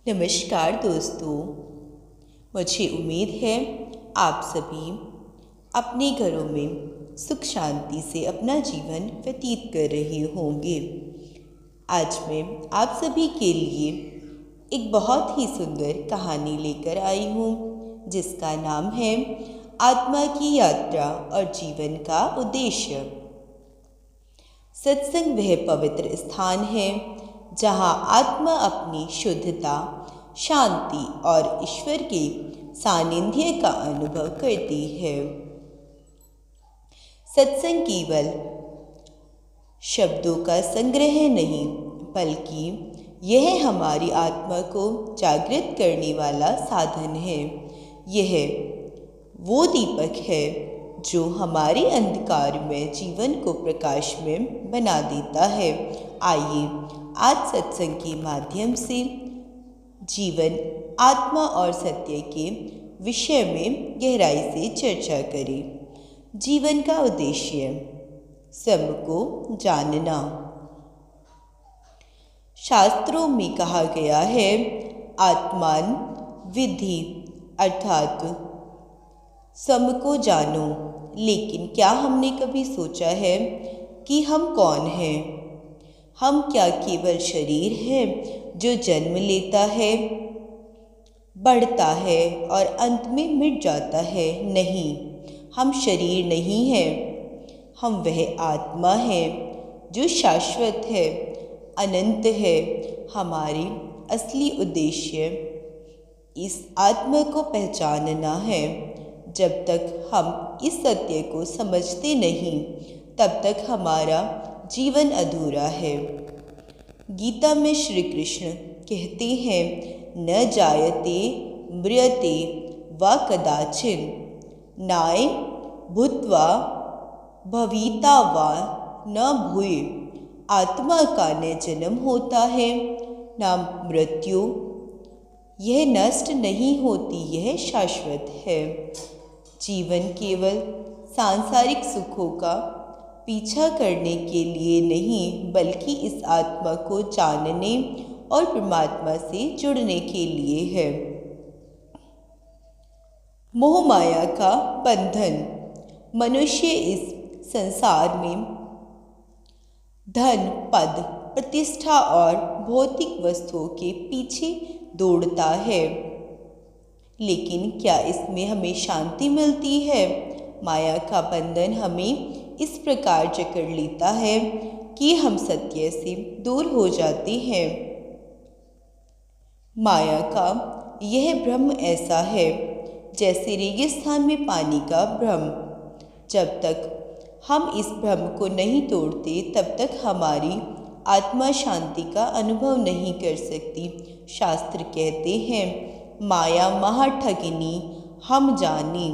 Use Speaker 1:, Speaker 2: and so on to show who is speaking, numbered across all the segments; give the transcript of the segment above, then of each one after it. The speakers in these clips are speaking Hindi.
Speaker 1: नमस्कार दोस्तों। मुझे उम्मीद है आप सभी अपने घरों में सुख शांति से अपना जीवन व्यतीत कर रहे होंगे। आज मैं आप सभी के लिए एक बहुत ही सुंदर कहानी लेकर आई हूँ जिसका नाम है आत्मा की यात्रा और जीवन का उद्देश्य। सत्संग वह पवित्र स्थान है जहाँ आत्मा अपनी शुद्धता, शांति और ईश्वर के सानिध्य का अनुभव करती है। सत्संग केवल शब्दों का संग्रह नहीं, बल्कि यह हमारी आत्मा को जागृत करने वाला साधन है। यह वो दीपक है जो हमारे अंधकार में जीवन को प्रकाश में बना देता है। आइए आज सत्संग के माध्यम से जीवन, आत्मा और सत्य के विषय में गहराई से चर्चा करें। जीवन का उद्देश्य, स्वयं को जानना। शास्त्रों में कहा गया है, आत्मान विद्धि, अर्थात स्वयं को जानो। लेकिन क्या हमने कभी सोचा है कि हम कौन हैं? हम क्या केवल शरीर है जो जन्म लेता है, बढ़ता है और अंत में मिट जाता है? नहीं, हम शरीर नहीं हैं। हम वह आत्मा है जो शाश्वत है, अनंत है। हमारी असली उद्देश्य इस आत्मा को पहचानना है। जब तक हम इस सत्य को समझते नहीं, तब तक हमारा जीवन अधूरा है। गीता में श्री कृष्ण कहते हैं, न जायते म्रियते वा कदाचिन नाय भूत्वा भविता वा न भूय। आत्मा का न जन्म होता है न मृत्यु। यह नष्ट नहीं होती, यह शाश्वत है। जीवन केवल सांसारिक सुखों का पीछा करने के लिए नहीं, बल्कि इस आत्मा को जानने और परमात्मा से जुड़ने के लिए है। मोह माया का बंधन। मनुष्य इस संसार में धन, पद, प्रतिष्ठा और भौतिक वस्तुओं के पीछे दौड़ता है, लेकिन क्या इसमें हमें शांति मिलती है? माया का बंधन हमें इस प्रकार जकड़ लेता है कि हम सत्य से दूर हो जाते हैं। माया का यह भ्रम ऐसा है जैसे रेगिस्तान में पानी का भ्रम। जब तक हम इस भ्रम को नहीं तोड़ते, तब तक हमारी आत्मा शांति का अनुभव नहीं कर सकती। शास्त्र कहते हैं, माया महाठगिनी हम जानी।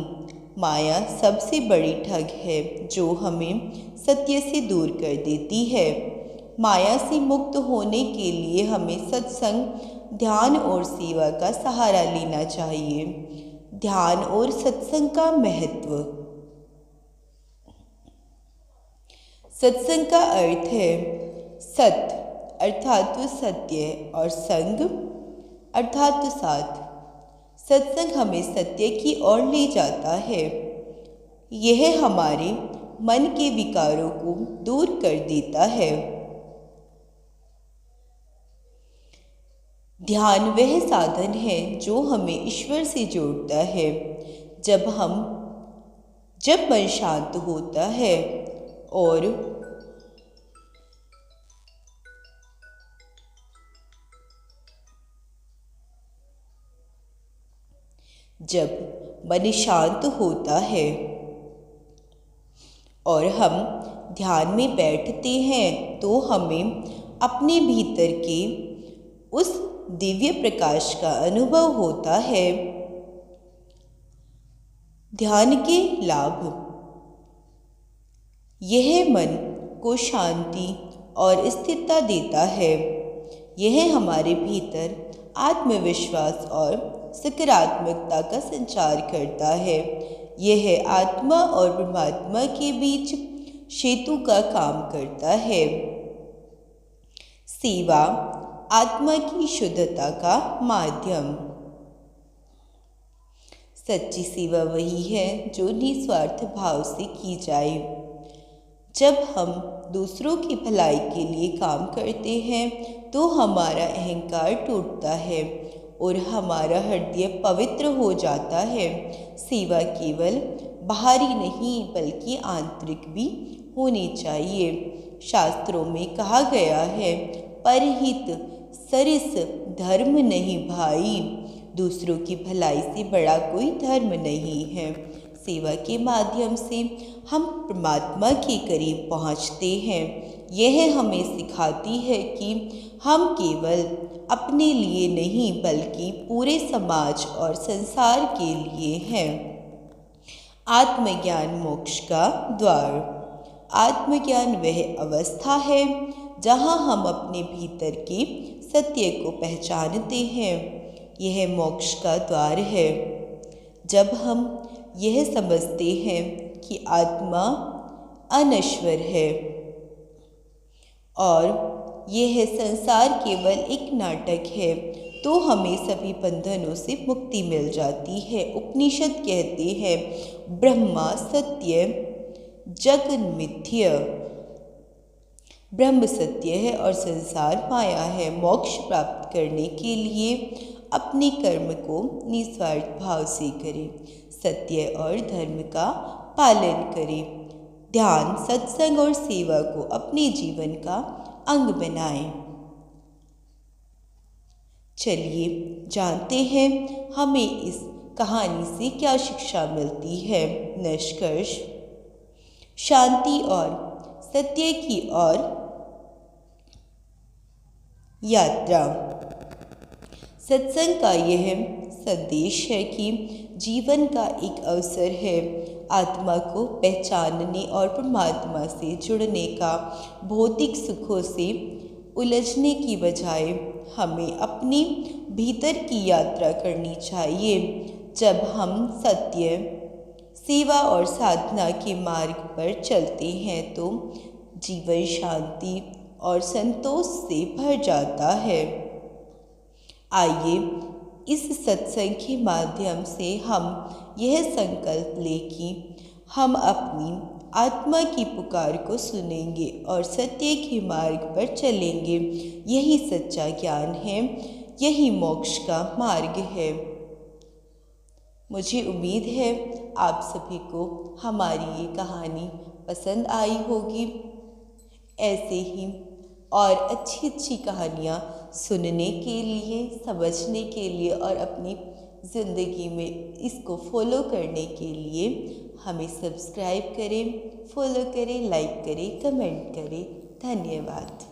Speaker 1: माया सबसे बड़ी ठग है जो हमें सत्य से दूर कर देती है। माया से मुक्त होने के लिए हमें सत्संग, ध्यान और सेवा का सहारा लेना चाहिए। ध्यान और सत्संग का महत्व। सत्संग का अर्थ है सत्य अर्थात सत्य और संग अर्थात साथ। सत्संग हमें सत्य की ओर ले जाता है। यह हमारे मन के विकारों को दूर कर देता है। ध्यान वह साधन है जो हमें ईश्वर से जोड़ता है। जब मन शांत होता है और जब मन शांत होता है और हम ध्यान में बैठते हैं, तो हमें अपने भीतर के उस दिव्य प्रकाश का अनुभव होता है। ध्यान के लाभ। यह मन को शांति और स्थिरता देता है। यह हमारे भीतर आत्मविश्वास और सकारात्मकता का संचार करता है। यह आत्मा और परमात्मा के बीच सेतु का काम करता है। सेवा आत्मा की शुद्धता का माध्यम। सच्ची सेवा वही है जो निस्वार्थ भाव से की जाए। जब हम दूसरों की भलाई के लिए काम करते हैं तो हमारा अहंकार टूटता है और हमारा हृदय पवित्र हो जाता है। सेवा केवल बाहरी नहीं बल्कि आंतरिक भी होनी चाहिए। शास्त्रों में कहा गया है, परहित सरिस धर्म नहीं भाई। दूसरों की भलाई से बड़ा कोई धर्म नहीं है। सेवा के माध्यम से हम परमात्मा के करीब पहुँचते हैं। यह हमें सिखाती है कि हम केवल अपने लिए नहीं बल्कि पूरे समाज और संसार के लिए हैं। आत्मज्ञान मोक्ष का द्वार। आत्मज्ञान वह अवस्था है जहाँ हम अपने भीतर के सत्य को पहचानते हैं। यह मोक्ष का द्वार है। जब हम यह समझते हैं कि आत्मा अनश्वर है और यह संसार केवल एक नाटक है तो हमें सभी बंधनों से मुक्ति मिल जाती है। उपनिषद कहते हैं, ब्रह्मा सत्य जगन मिथ्य। ब्रह्म सत्य है और संसार माया है। मोक्ष प्राप्त करने के लिए अपने कर्म को निस्वार्थ भाव से करें, सत्य और धर्म का पालन करें, ध्यान, सत्संग और सेवा को अपने जीवन का अंग बनाएं। चलिए जानते हैं हमें इस कहानी से क्या शिक्षा मिलती है। निष्कर्ष, शांति और सत्य की ओर यात्रा। सत्संग का यह संदेश है कि जीवन का एक अवसर है आत्मा को पहचानने और परमात्मा से जुड़ने का। भौतिक सुखों से उलझने की बजाय हमें अपने भीतर की यात्रा करनी चाहिए। जब हम सत्य, सेवा और साधना के मार्ग पर चलते हैं तो जीवन शांति और संतोष से भर जाता है। आइए इस सत्संग के माध्यम से हम यह संकल्प लें कि हम अपनी आत्मा की पुकार को सुनेंगे और सत्य के मार्ग पर चलेंगे। यही सच्चा ज्ञान है, यही मोक्ष का मार्ग है। मुझे उम्मीद है आप सभी को हमारी ये कहानी पसंद आई होगी। ऐसे ही और अच्छी अच्छी कहानियाँ सुनने के लिए, समझने के लिए और अपनी ज़िंदगी में इसको फॉलो करने के लिए हमें सब्सक्राइब करें, फॉलो करें, लाइक करें, कमेंट करें। धन्यवाद।